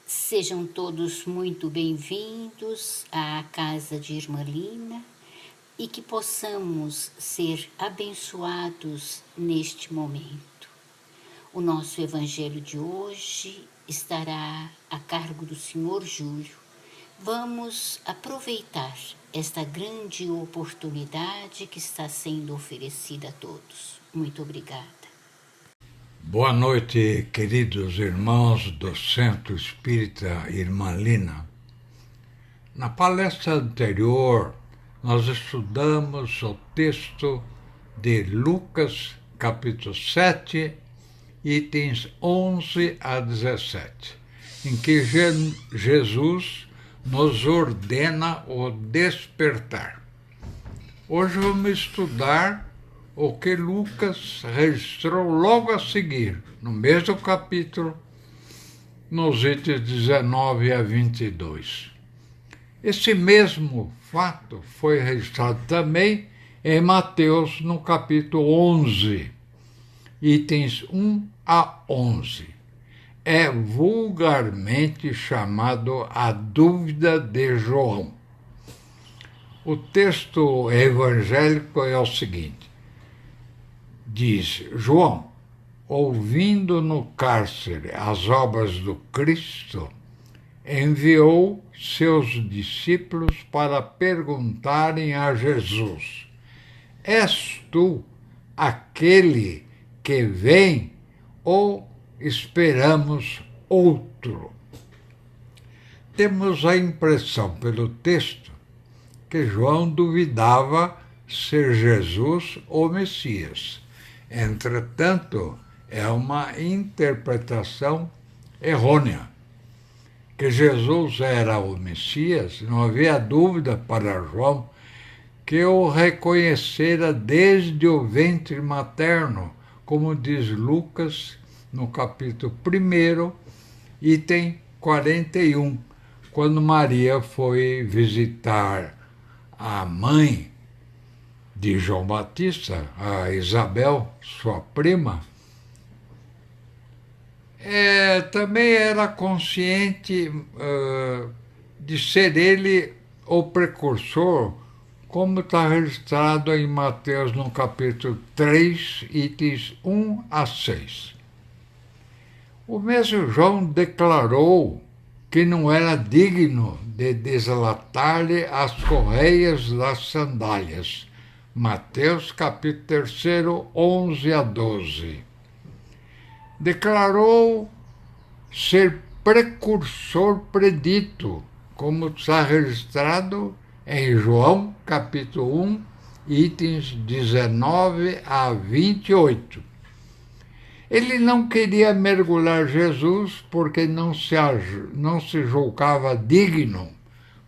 Sejam todos muito bem-vindos à casa de Irmã Lina e que possamos ser abençoados neste momento. O nosso evangelho de hoje estará a cargo do Senhor Júlio. Vamos aproveitar esta grande oportunidade que está sendo oferecida a todos. Muito obrigada. Boa noite, queridos irmãos do Centro Espírita Irmã Lina. Na palestra anterior, nós estudamos o texto de Lucas, capítulo 7, itens 11 a 17, em que Jesus nos ordena o despertar. Hoje vamos estudar o que Lucas registrou logo a seguir, no mesmo capítulo, nos itens 19 a 22. Esse mesmo fato foi registrado também em Mateus, no capítulo 11, itens 1 a 11. É vulgarmente chamado a dúvida de João. O texto evangélico é o seguinte: diz: João, ouvindo no cárcere as obras do Cristo, enviou seus discípulos para perguntarem a Jesus: És tu aquele que vem ou esperamos outro? Temos a impressão pelo texto que João duvidava ser Jesus o Messias. Entretanto, é uma interpretação errônea. Que Jesus era o Messias, não havia dúvida para João que o reconhecera desde o ventre materno, como diz Lucas no capítulo 1, item 41, quando Maria foi visitar a mãe de João Batista, a Isabel, sua prima. Também era consciente de ser ele o precursor, como está registrado em Mateus no capítulo 3, itens 1 a 6. O mesmo João declarou que não era digno de desatar-lhe as correias das sandálias. Mateus capítulo 3, 11 a 12. Declarou ser precursor predito, como está registrado em João capítulo 1, itens 19 a 28. Ele não queria mergulhar Jesus porque não se julgava digno,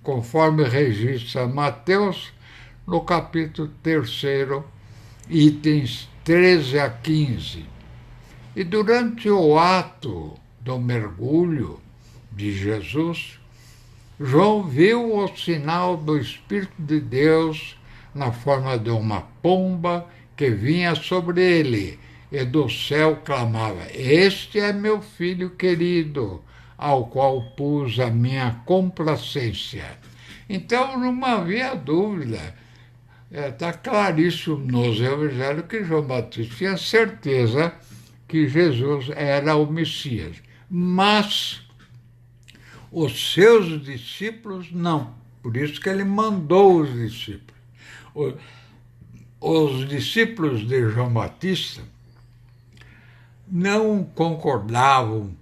conforme registra Mateus, no capítulo 3, itens 13 a 15. E durante o ato do mergulho de Jesus, João viu o sinal do Espírito de Deus na forma de uma pomba que vinha sobre ele, e do céu clamava: Este é meu filho querido, ao qual pus a minha complacência. Então não havia dúvida. Está claríssimo nos evangelhos que João Batista tinha certeza que Jesus era o Messias. Mas os seus discípulos não. Por isso que ele mandou os discípulos. Os discípulos de João Batista não concordavam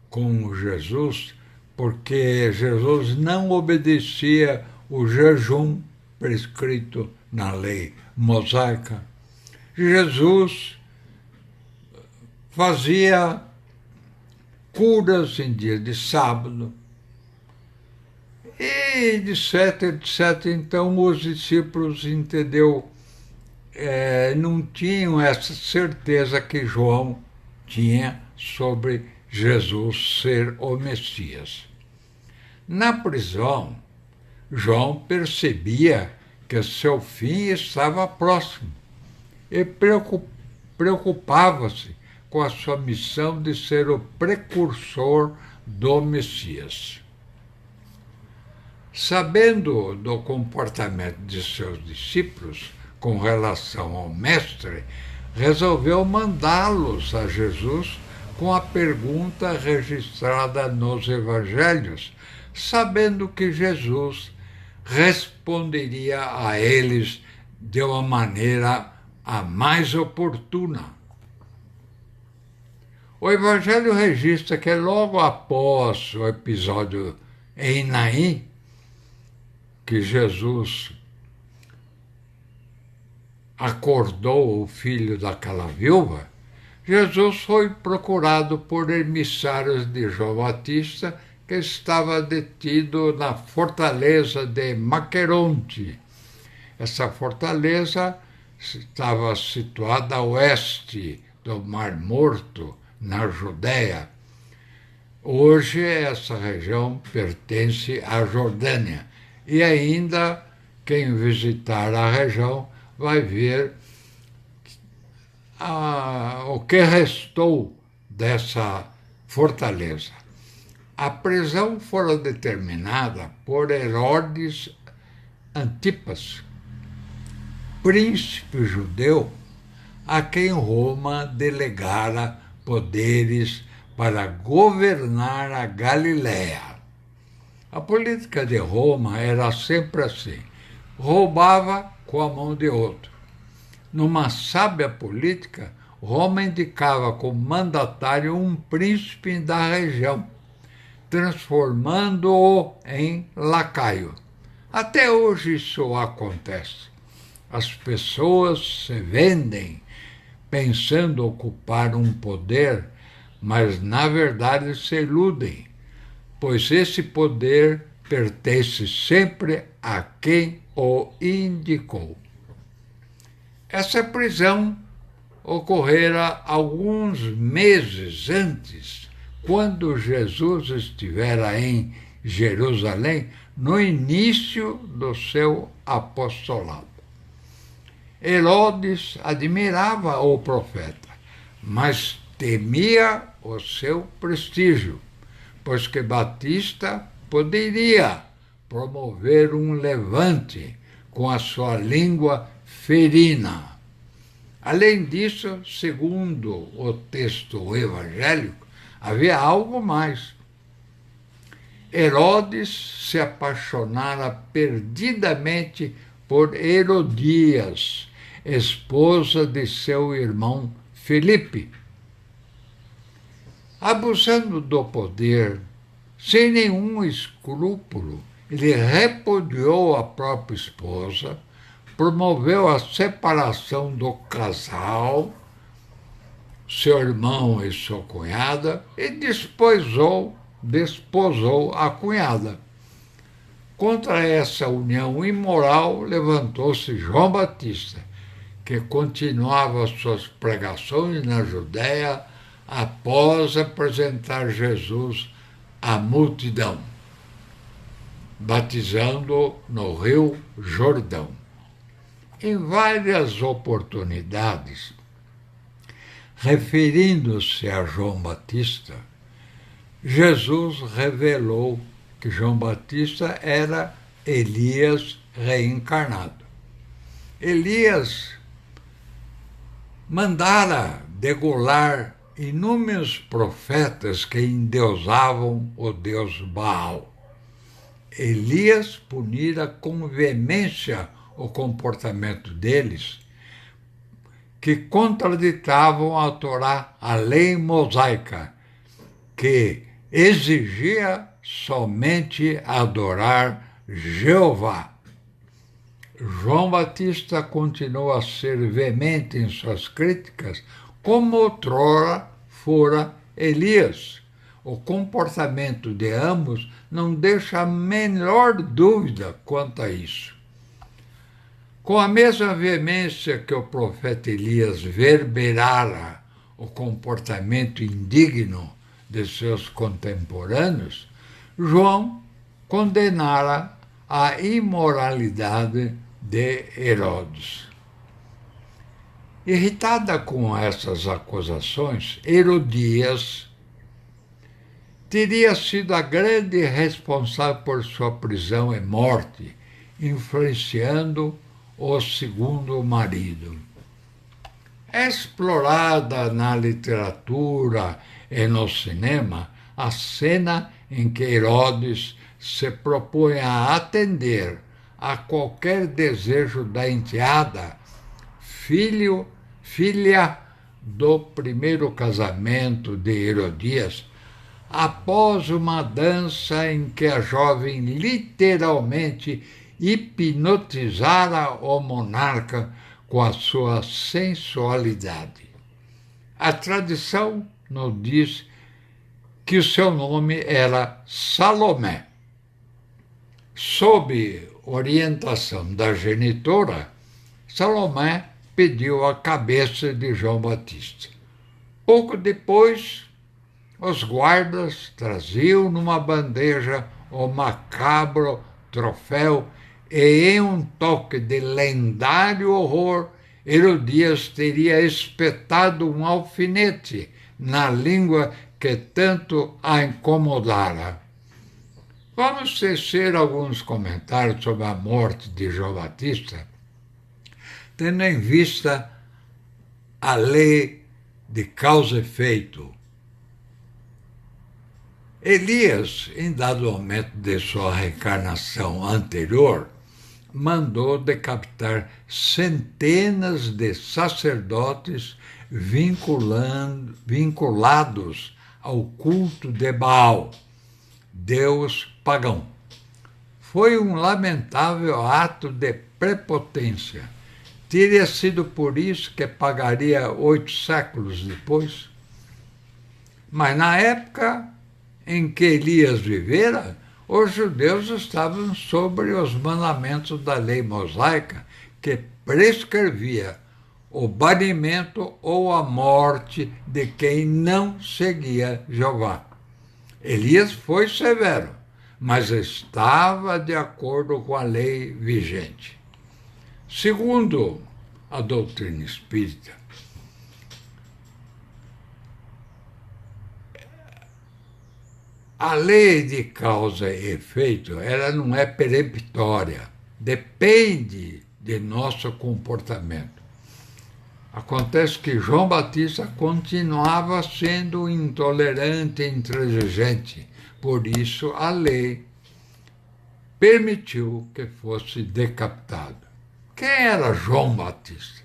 com Jesus porque Jesus não obedecia o jejum prescrito na lei mosaica. Jesus fazia curas em dia de sábado, e etc. Então os discípulos, não tinham essa certeza que João tinha sobre Jesus ser o Messias. Na prisão, João percebia que seu fim estava próximo e preocupava-se com a sua missão de ser o precursor do Messias. Sabendo do comportamento de seus discípulos com relação ao Mestre, resolveu mandá-los a Jesus com a pergunta registrada nos Evangelhos, sabendo que Jesus responderia a eles de uma maneira a mais oportuna. O Evangelho registra que logo após o episódio em Naim, que Jesus acordou o filho daquela viúva, Jesus foi procurado por emissários de João Batista, que estava detido na fortaleza de Maqueronte. Essa fortaleza estava situada a oeste do Mar Morto, na Judéia. Hoje essa região pertence à Jordânia. E ainda, quem visitar a região vai ver o que restou dessa fortaleza. A prisão fora determinada por Herodes Antipas, príncipe judeu, a quem Roma delegara poderes para governar a Galiléia. A política de Roma era sempre assim: roubava com a mão de outro. Numa sábia política, Roma indicava como mandatário um príncipe da região, transformando-o em lacaio. Até hoje isso acontece. As pessoas se vendem pensando ocupar um poder, mas na verdade se iludem, pois esse poder pertence sempre a quem o indicou. Essa prisão ocorrera alguns meses antes, quando Jesus estivera em Jerusalém, no início do seu apostolado. Herodes admirava o profeta, mas temia o seu prestígio, pois que Batista poderia promover um levante com a sua língua ferina. Além disso, segundo o texto evangélico, havia algo mais. Herodes se apaixonara perdidamente por Herodias, esposa de seu irmão Filipe. Abusando do poder, sem nenhum escrúpulo, ele repudiou a própria esposa, promoveu a separação do casal, seu irmão e sua cunhada, e desposou a cunhada. Contra essa união imoral levantou-se João Batista, que continuava suas pregações na Judéia após apresentar Jesus à multidão, batizando-o no Rio Jordão. Em várias oportunidades, referindo-se a João Batista, Jesus revelou que João Batista era Elias reencarnado. Elias mandara degolar inúmeros profetas que endeusavam o deus Baal. Elias punira com veemência o comportamento deles, que contraditavam a Torá, a lei mosaica, que exigia somente adorar Jeová. João Batista continuou a ser veemente em suas críticas, como outrora fora Elias. O comportamento de ambos não deixa a menor dúvida quanto a isso. Com a mesma veemência que o profeta Elias verberara o comportamento indigno de seus contemporâneos, João condenara a imoralidade de Herodes. Irritada com essas acusações, Herodias teria sido a grande responsável por sua prisão e morte, influenciando o segundo marido. É explorada na literatura e no cinema a cena em que Herodes se propõe a atender a qualquer desejo da enteada, filha do primeiro casamento de Herodias, após uma dança em que a jovem literalmente hipnotizara o monarca com a sua sensualidade. A tradição nos diz que o seu nome era Salomé. Sob orientação da genitora, Salomé pediu a cabeça de João Batista. Pouco depois, os guardas traziam numa bandeja o macabro troféu e, em um toque de lendário horror, Herodias teria espetado um alfinete na língua que tanto a incomodara. Vamos tecer alguns comentários sobre a morte de João Batista, tendo em vista a lei de causa e efeito. Elias, em dado momento de sua reencarnação anterior, mandou decapitar centenas de sacerdotes vinculados ao culto de Baal, deus pagão. Foi um lamentável ato de prepotência. Teria sido por isso que pagaria 8 séculos depois. Mas na época em que Elias vivera, os judeus estavam sobre os mandamentos da lei mosaica, que prescrevia o banimento ou a morte de quem não seguia Jeová. Elias foi severo, mas estava de acordo com a lei vigente. Segundo a doutrina espírita, a lei de causa e efeito, ela não é peremptória, depende de nosso comportamento. Acontece que João Batista continuava sendo intolerante e intransigente, por isso a lei permitiu que fosse decapitado. Quem era João Batista?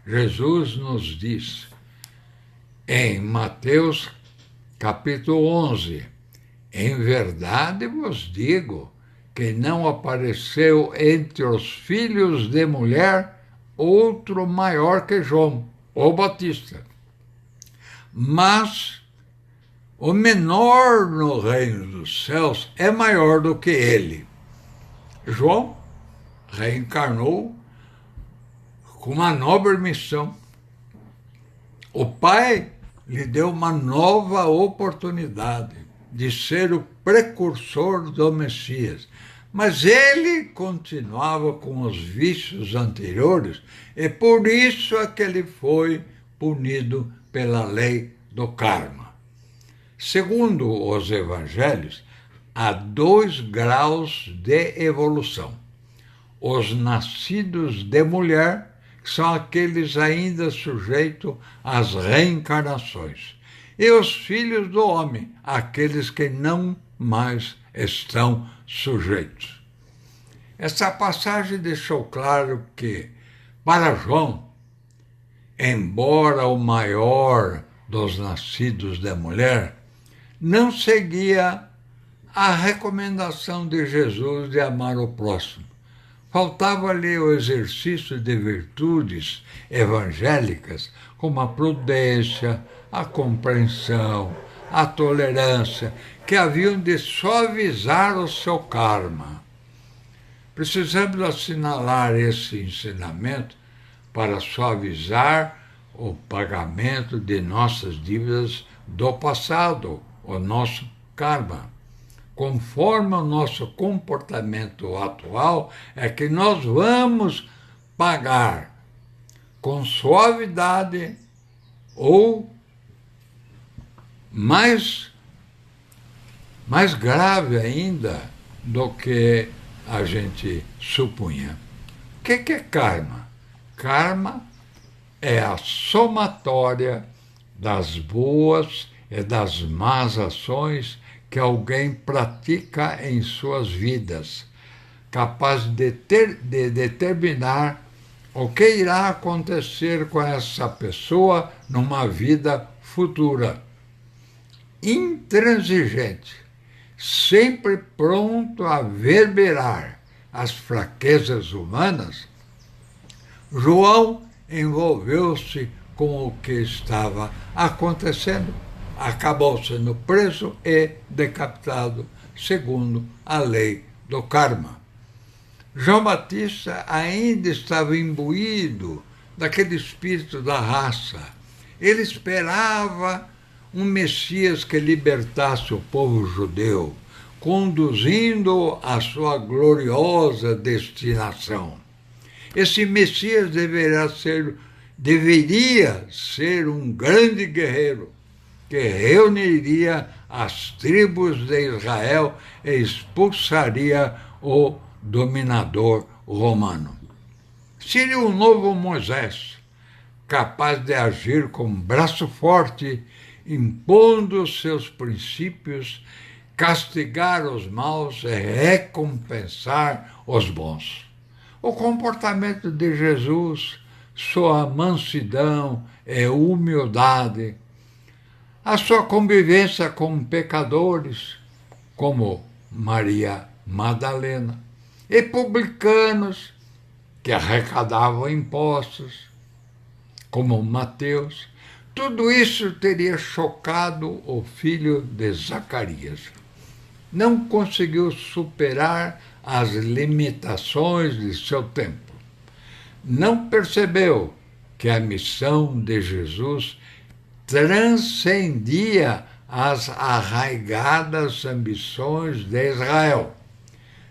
Jesus nos diz em Mateus capítulo 11, em verdade vos digo que não apareceu entre os filhos de mulher outro maior que João, o Batista. Mas o menor no reino dos céus é maior do que ele. João reencarnou com uma nobre missão. O Pai lhe deu uma nova oportunidade de ser o precursor do Messias. Mas ele continuava com os vícios anteriores e por isso é que ele foi punido pela lei do karma. Segundo os evangelhos, há 2 graus de evolução. Os nascidos de mulher, que são aqueles ainda sujeitos às reencarnações, e os filhos do homem, aqueles que não mais estão sujeitos. Essa passagem deixou claro que, para João, embora o maior dos nascidos de mulher, não seguia a recomendação de Jesus de amar o próximo. Faltava-lhe o exercício de virtudes evangélicas, como a prudência, a compreensão, a tolerância, que haviam de suavizar o seu karma. Precisamos assinalar esse ensinamento para suavizar o pagamento de nossas dívidas do passado, o nosso karma. Conforme o nosso comportamento atual, é que nós vamos pagar com suavidade ou mais grave ainda do que a gente supunha. O que é karma? Karma é a somatória das boas e das más ações que alguém pratica em suas vidas, capaz de determinar o que irá acontecer com essa pessoa numa vida futura. Intransigente, sempre pronto a verberar as fraquezas humanas, João envolveu-se com o que estava acontecendo. Acabou sendo preso e decapitado, segundo a lei do karma. João Batista ainda estava imbuído daquele espírito da raça. Ele esperava um Messias que libertasse o povo judeu, conduzindo-o à sua gloriosa destinação. Esse Messias deveria ser um grande guerreiro, que reuniria as tribos de Israel e expulsaria o dominador romano. Seria um novo Moisés, capaz de agir com braço forte, impondo seus princípios, castigar os maus e recompensar os bons. O comportamento de Jesus, sua mansidão e humildade, a sua convivência com pecadores, como Maria Madalena, e publicanos que arrecadavam impostos, como Mateus, tudo isso teria chocado o filho de Zacarias. Não conseguiu superar as limitações de seu tempo. Não percebeu que a missão de Jesus transcendia as arraigadas ambições de Israel.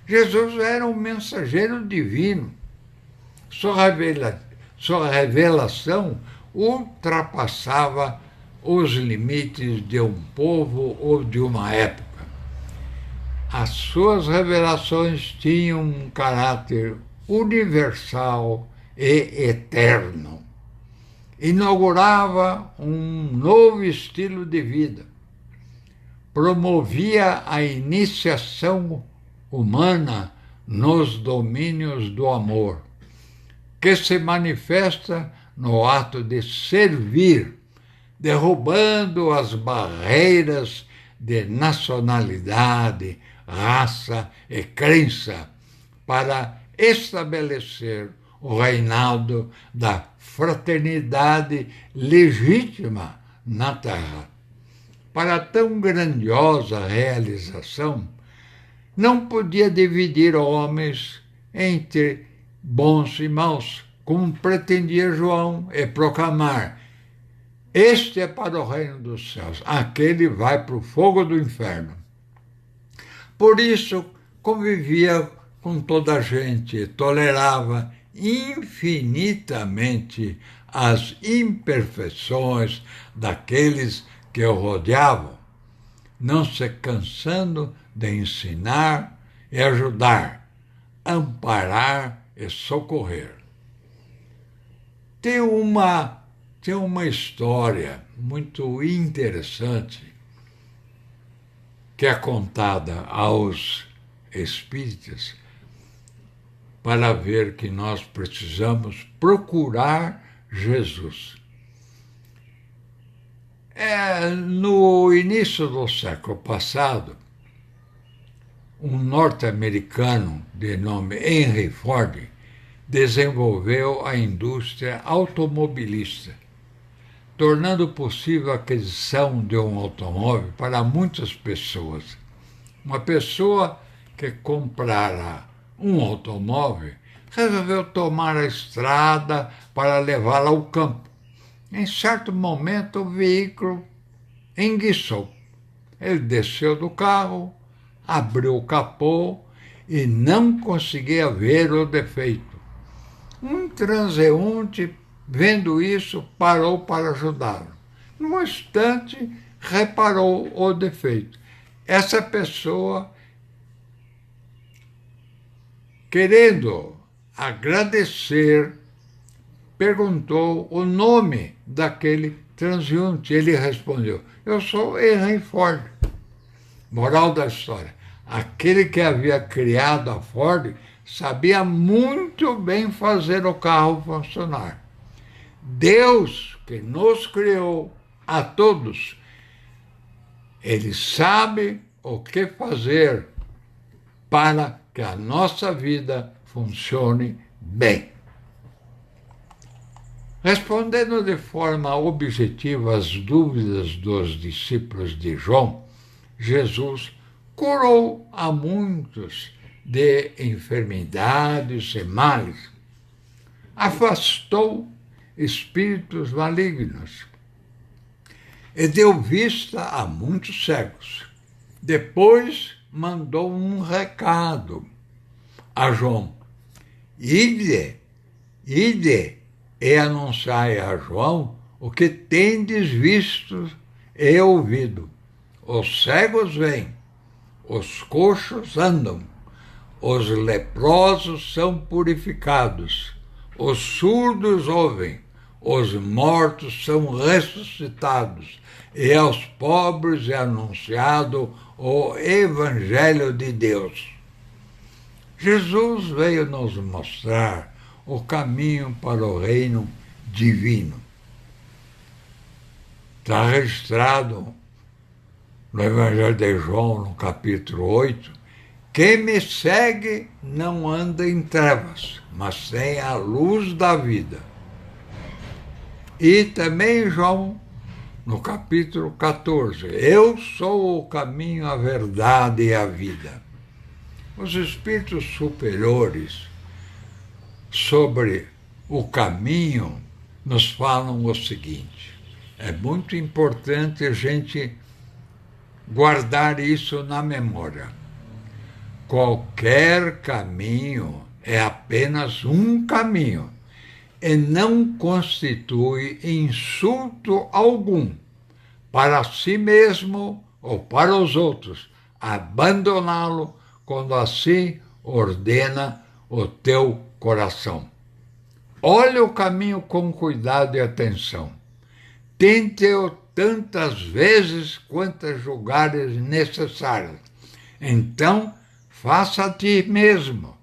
Jesus era um mensageiro divino. Sua revelação ultrapassava os limites de um povo ou de uma época. As suas revelações tinham um caráter universal e eterno. Inaugurava um novo estilo de vida. Promovia a iniciação humana nos domínios do amor, que se manifesta no ato de servir, derrubando as barreiras de nacionalidade, raça e crença, para estabelecer o reinado da fraternidade legítima na Terra. Para tão grandiosa realização, não podia dividir homens entre bons e maus, como pretendia João, e proclamar: este é para o reino dos céus, aquele vai para o fogo do inferno. Por isso, convivia com toda a gente, tolerava infinitamente as imperfeições daqueles que o rodeavam, não se cansando de ensinar e ajudar, amparar e socorrer. Tem uma história muito interessante que é contada aos espíritas para ver que nós precisamos procurar Jesus. No início do século passado, um norte-americano de nome Henry Ford desenvolveu a indústria automobilista, tornando possível a aquisição de um automóvel para muitas pessoas. Uma pessoa que comprara um automóvel resolveu tomar a estrada para levá-la ao campo. Em certo momento, o veículo enguiçou. Ele desceu do carro, abriu o capô e não conseguia ver o defeito. Um transeunte, vendo isso, parou para ajudá-lo. Num instante, reparou o defeito. Essa pessoa, querendo agradecer, perguntou o nome daquele transeunte. Ele respondeu: eu sou Henry Ford. Moral da história: aquele que havia criado a Ford sabia muito bem fazer o carro funcionar. Deus, que nos criou a todos, Ele sabe o que fazer para que a nossa vida funcione bem. Respondendo de forma objetiva às dúvidas dos discípulos de João, Jesus curou a muitos de enfermidades e males, afastou espíritos malignos e deu vista a muitos cegos. Depois mandou um recado a João: ide e anunciai a João o que tendes visto e ouvido. Os cegos vêm, os coxos andam, os leprosos são purificados, os surdos ouvem, os mortos são ressuscitados, e aos pobres é anunciado o Evangelho de Deus. Jesus veio nos mostrar o caminho para o reino divino. Está registrado no Evangelho de João, no capítulo 8, quem me segue não anda em trevas, mas tem a luz da vida. E também João, no capítulo 14, eu sou o caminho, a verdade e a vida. Os espíritos superiores sobre o caminho nos falam o seguinte: é muito importante a gente guardar isso na memória. Qualquer caminho é apenas um caminho e não constitui insulto algum para si mesmo ou para os outros abandoná-lo quando assim ordena o teu coração. Olhe o caminho com cuidado e atenção. Tente-o tantas vezes quantas julgares necessárias. Então, faça a ti mesmo,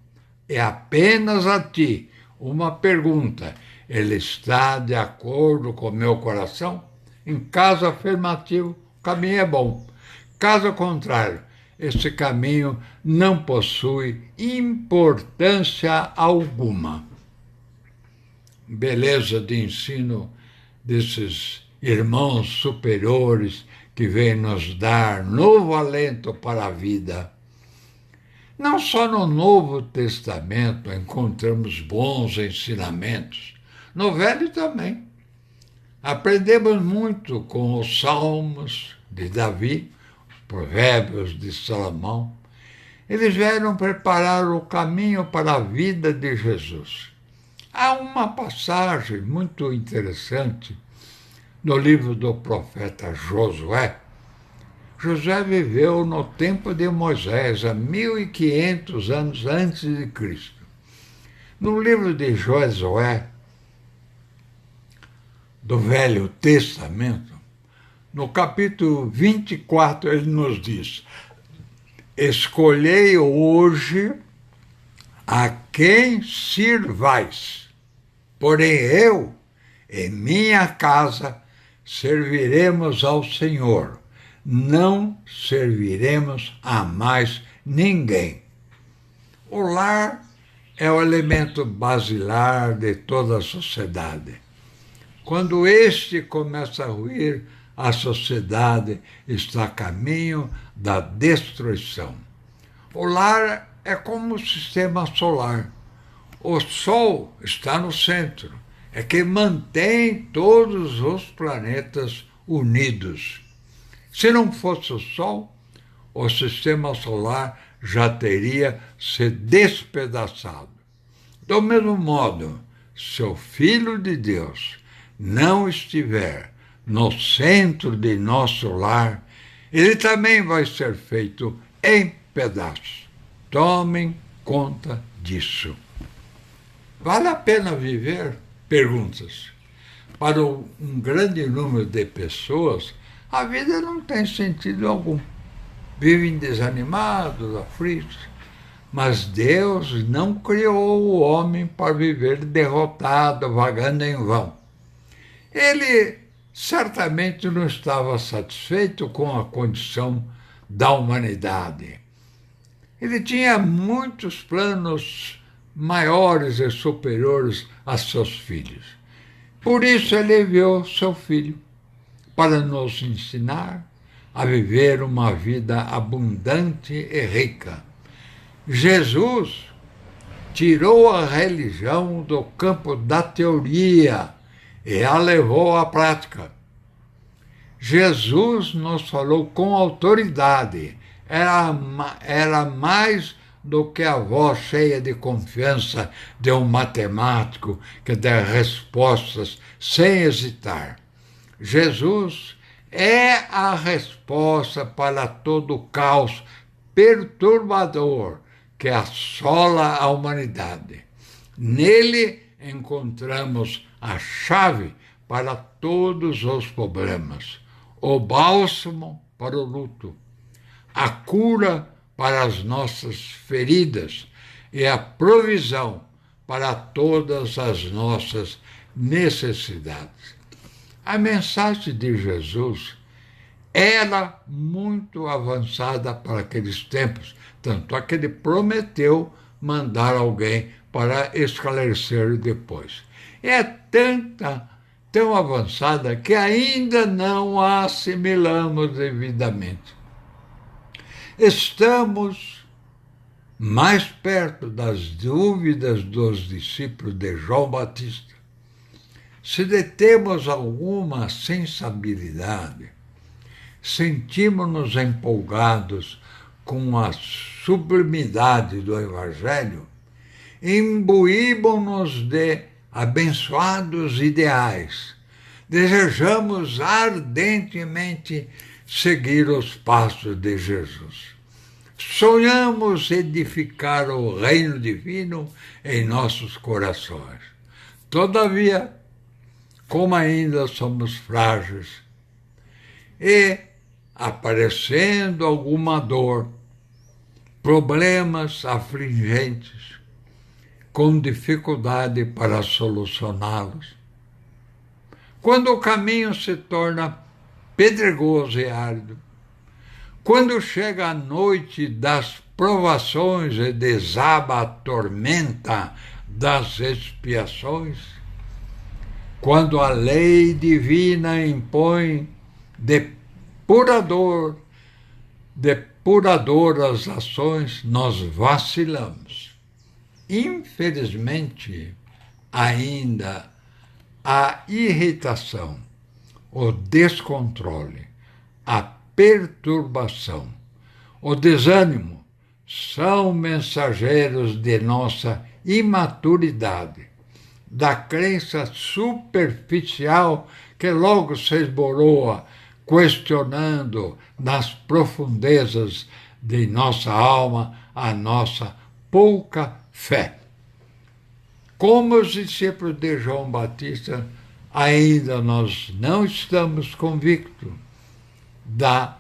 e apenas a ti, uma pergunta: ele está de acordo com o meu coração? Em caso afirmativo, o caminho é bom. Caso contrário, esse caminho não possui importância alguma. Beleza de ensino desses irmãos superiores que vêm nos dar novo alento para a vida. Não só no Novo Testamento encontramos bons ensinamentos, no Velho também. Aprendemos muito com os Salmos de Davi, Provérbios de Salomão. Eles vieram preparar o caminho para a vida de Jesus. Há uma passagem muito interessante no livro do profeta Josué. Josué viveu no tempo de Moisés, há 1500 anos antes de Cristo. No livro de Josué, do Velho Testamento, no capítulo 24, ele nos diz: escolhei hoje a quem sirvais, porém eu e minha casa serviremos ao Senhor, não serviremos a mais ninguém. O lar é o elemento basilar de toda a sociedade. Quando este começa a ruir, a sociedade está a caminho da destruição. O lar é como o sistema solar. O Sol está no centro, é que mantém todos os planetas unidos. Se não fosse o Sol, o sistema solar já teria se despedaçado. Do mesmo modo, se o Filho de Deus não estiver no centro de nosso lar, ele também vai ser feito em pedaços. Tomem conta disso. Vale a pena viver? Perguntas. Para um grande número de pessoas, a vida não tem sentido algum. Vivem desanimados, aflitos. Mas Deus não criou o homem para viver derrotado, vagando em vão. Ele certamente não estava satisfeito com a condição da humanidade. Ele tinha muitos planos maiores e superiores a seus filhos. Por isso ele enviou seu filho para nos ensinar a viver uma vida abundante e rica. Jesus tirou a religião do campo da teoria e a levou à prática. Jesus nos falou com autoridade. Era mais do que a voz cheia de confiança de um matemático que dá respostas sem hesitar. Jesus é a resposta para todo o caos perturbador que assola a humanidade. Nele encontramos a chave para todos os problemas, o bálsamo para o luto, a cura para as nossas feridas e a provisão para todas as nossas necessidades. A mensagem de Jesus era muito avançada para aqueles tempos, tanto é que ele prometeu mandar alguém para esclarecer depois. É tão avançada que ainda não a assimilamos devidamente. Estamos mais perto das dúvidas dos discípulos de João Batista. Se detemos alguma sensibilidade, sentimos-nos empolgados com a sublimidade do Evangelho, imbuímos-nos de abençoados ideais, desejamos ardentemente seguir os passos de Jesus. Sonhamos edificar o reino divino em nossos corações. Todavia, como ainda somos frágeis, e aparecendo alguma dor, problemas afligentes, com dificuldade para solucioná-los, quando o caminho se torna pedregoso e árido, quando chega a noite das provações e desaba a tormenta das expiações, quando a lei divina impõe depuradoras ações, nós vacilamos. Infelizmente, ainda a irritação, o descontrole, a perturbação, o desânimo são mensageiros de nossa imaturidade da crença superficial que logo se esboroa, questionando nas profundezas de nossa alma a nossa pouca fé. Como os discípulos de João Batista, ainda nós não estamos convictos da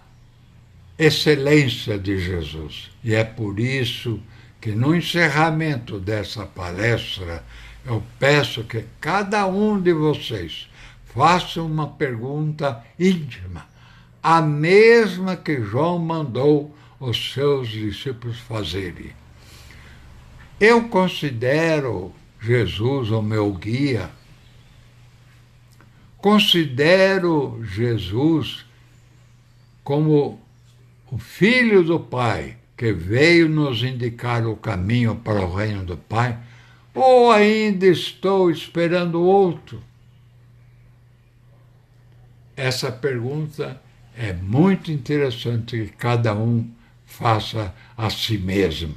excelência de Jesus. E é por isso que no encerramento dessa palestra eu peço que cada um de vocês faça uma pergunta íntima, a mesma que João mandou os seus discípulos fazerem. Eu considero Jesus o meu guia, considero Jesus como o Filho do Pai, que veio nos indicar o caminho para o reino do Pai, ou ainda estou esperando outro? Essa pergunta é muito interessante que cada um faça a si mesmo.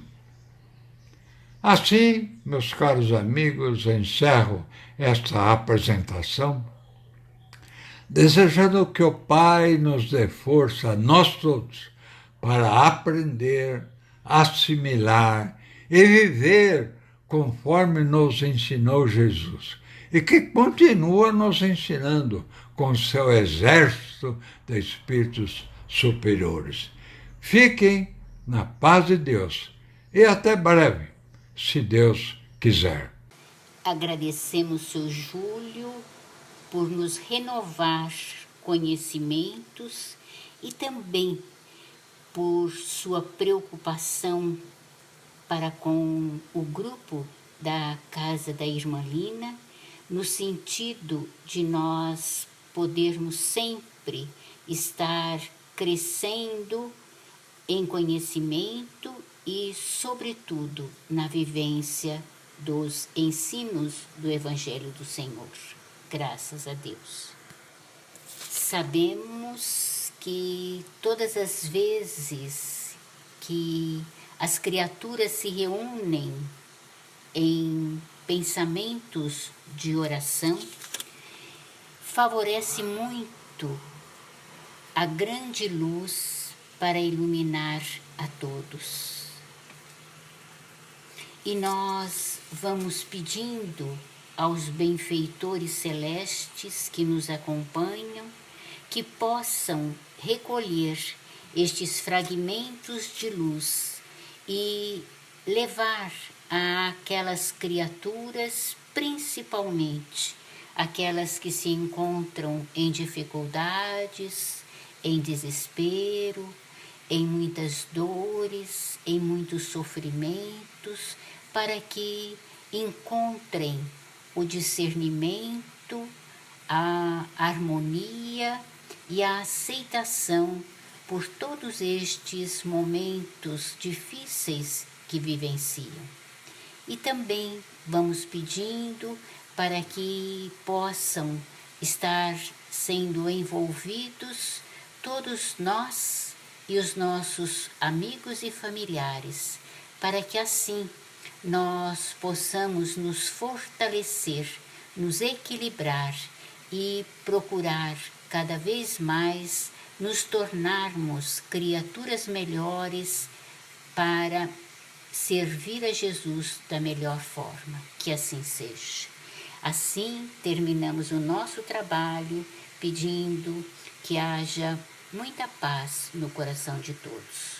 Assim, meus caros amigos, encerro esta apresentação, desejando que o Pai nos dê força, a nós todos, para aprender, assimilar e viver conforme nos ensinou Jesus, e que continua nos ensinando com seu exército de espíritos superiores. Fiquem na paz de Deus e até breve, se Deus quiser. Agradecemos, Sr. Júlio, por nos renovar conhecimentos e também por sua preocupação para com o grupo da Casa da Irmã Lina, no sentido de nós podermos sempre estar crescendo em conhecimento e, sobretudo, na vivência dos ensinos do Evangelho do Senhor. Graças a Deus. Sabemos que todas as vezes que as criaturas se reúnem em pensamentos de oração, favorece muito a grande luz para iluminar a todos. E nós vamos pedindo aos benfeitores celestes que nos acompanham que possam recolher estes fragmentos de luz e levar àquelas criaturas, principalmente aquelas que se encontram em dificuldades, em desespero, em muitas dores, em muitos sofrimentos, para que encontrem o discernimento, a harmonia e a aceitação por todos estes momentos difíceis que vivenciam. E também vamos pedindo para que possam estar sendo envolvidos todos nós e os nossos amigos e familiares, para que assim nós possamos nos fortalecer, nos equilibrar e procurar cada vez mais nos tornarmos criaturas melhores para servir a Jesus da melhor forma. Que assim seja. Assim, terminamos o nosso trabalho pedindo que haja muita paz no coração de todos.